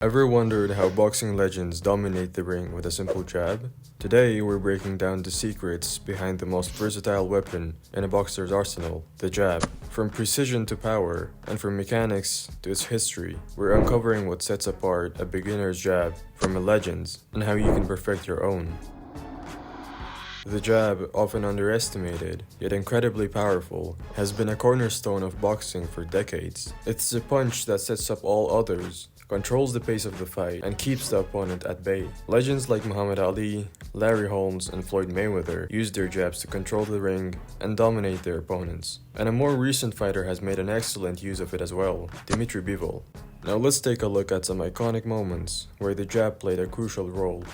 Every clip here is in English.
Ever wondered how boxing legends dominate the ring with a simple jab? Today, we're breaking down the secrets behind the most versatile weapon in a boxer's arsenal, the jab. From precision to power, and from mechanics to its history, we're uncovering what sets apart a beginner's jab from a legend's and how you can perfect your own. The jab, often underestimated, yet incredibly powerful, has been a cornerstone of boxing for decades. It's the punch that sets up all others, controls the pace of the fight, and keeps the opponent at bay. Legends like Muhammad Ali, Larry Holmes, and Floyd Mayweather used their jabs to control the ring and dominate their opponents. And a more recent fighter has made an excellent use of it as well, Dmitry Bivol. Now let's take a look at some iconic moments where the jab played a crucial role.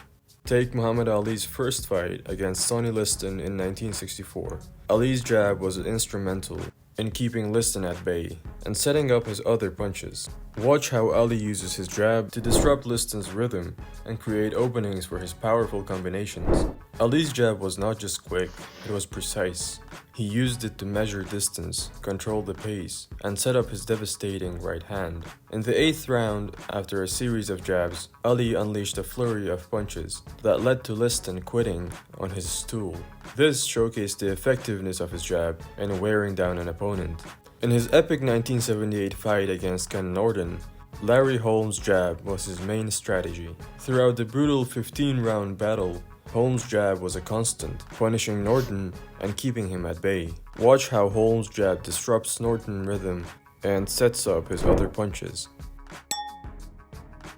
Take Muhammad Ali's first fight against Sonny Liston in 1964. Ali's jab was instrumental in keeping Liston at bay and setting up his other punches. Watch how Ali uses his jab to disrupt Liston's rhythm and create openings for his powerful combinations. Ali's jab was not just quick, it was precise. He used it to measure distance, control the pace, and set up his devastating right hand. In the 8th round, after a series of jabs, Ali unleashed a flurry of punches that led to Liston quitting on his stool. This showcased the effectiveness of his jab in wearing down an opponent. In his epic 1978 fight against Ken Norton, Larry Holmes' jab was his main strategy. Throughout the brutal 15-round battle, Holmes' jab was a constant, punishing Norton and keeping him at bay. Watch how Holmes' jab disrupts Norton's rhythm and sets up his other punches.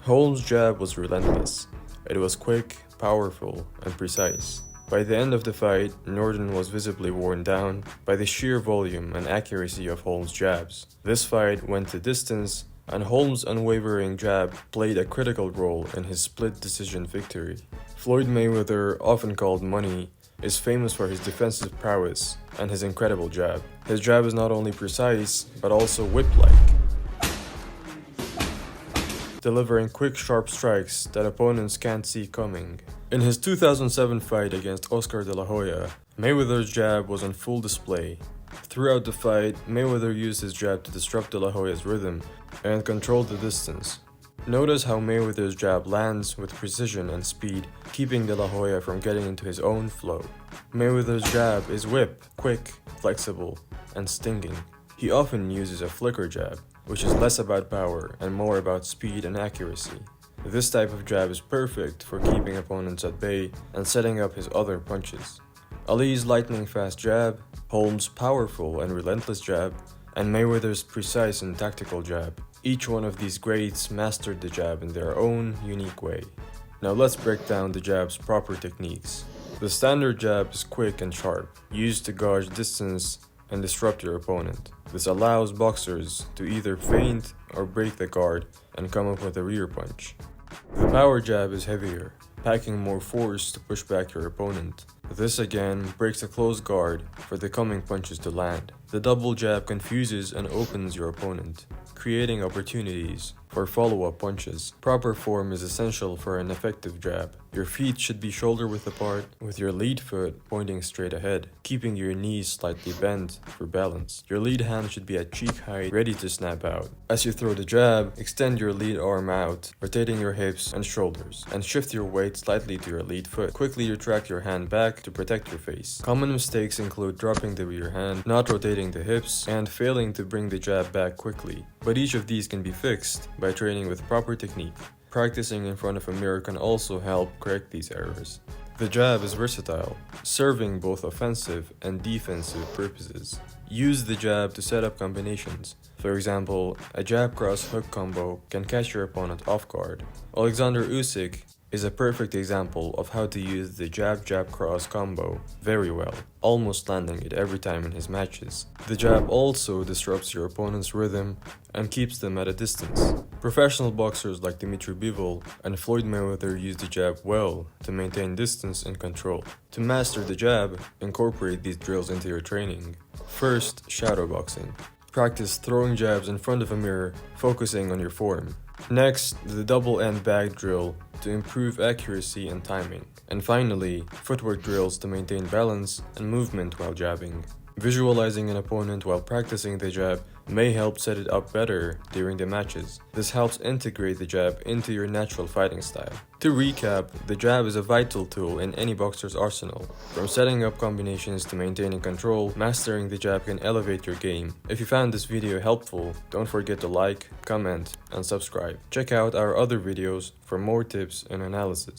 Holmes' jab was relentless. It was quick, powerful, and precise. By the end of the fight, Norton was visibly worn down by the sheer volume and accuracy of Holmes' jabs. This fight went the distance, and Holmes' unwavering jab played a critical role in his split decision victory. Floyd Mayweather, often called Money, is famous for his defensive prowess and his incredible jab. His jab is not only precise, but also whip-like, delivering quick, sharp strikes that opponents can't see coming. In his 2007 fight against Oscar De La Hoya, Mayweather's jab was on full display. Throughout the fight, Mayweather used his jab to disrupt De La Hoya's rhythm and control the distance. Notice how Mayweather's jab lands with precision and speed, keeping De La Hoya from getting into his own flow. Mayweather's jab is whip, quick, flexible, and stinging. He often uses a flicker jab, which is less about power and more about speed and accuracy. This type of jab is perfect for keeping opponents at bay and setting up his other punches. Ali's lightning-fast jab, Holmes' powerful and relentless jab, and Mayweather's precise and tactical jab. Each one of these greats mastered the jab in their own unique way. Now let's break down the jab's proper techniques. The standard jab is quick and sharp, used to gauge distance and disrupt your opponent. This allows boxers to either feint or break the guard and come up with a rear punch. The power jab is heavier, packing more force to push back your opponent. This again breaks a close guard for the coming punches to land. The double jab confuses and opens your opponent, creating opportunities for follow-up punches. Proper form is essential for an effective jab. Your feet should be shoulder-width apart, with your lead foot pointing straight ahead, keeping your knees slightly bent for balance. Your lead hand should be at cheek height, ready to snap out. As you throw the jab, extend your lead arm out, rotating your hips and shoulders, and shift your weight slightly to your lead foot. Quickly retract your hand back to protect your face. Common mistakes include dropping the rear hand, not rotating the hips, and failing to bring the jab back quickly. But each of these can be fixed by training with proper technique. Practicing in front of a mirror can also help correct these errors. The jab is versatile, serving both offensive and defensive purposes. Use the jab to set up combinations. For example, a jab cross hook combo can catch your opponent off guard. Alexander Usyk is a perfect example of how to use the jab cross combo very well, almost landing it every time in his matches. The jab also disrupts your opponent's rhythm and keeps them at a distance. Professional boxers like Dmitry Bivol and Floyd Mayweather use the jab well to maintain distance and control. To master the jab, incorporate these drills into your training. First, shadow boxing. Practice throwing jabs in front of a mirror, focusing on your form. Next, the double end bag drill to improve accuracy and timing. And finally, footwork drills to maintain balance and movement while jabbing. Visualizing an opponent while practicing the jab may help set it up better during the matches. This helps integrate the jab into your natural fighting style. To recap, the jab is a vital tool in any boxer's arsenal. From setting up combinations to maintaining control, mastering the jab can elevate your game. If you found this video helpful, don't forget to like, comment, and subscribe. Check out our other videos for more tips and analysis.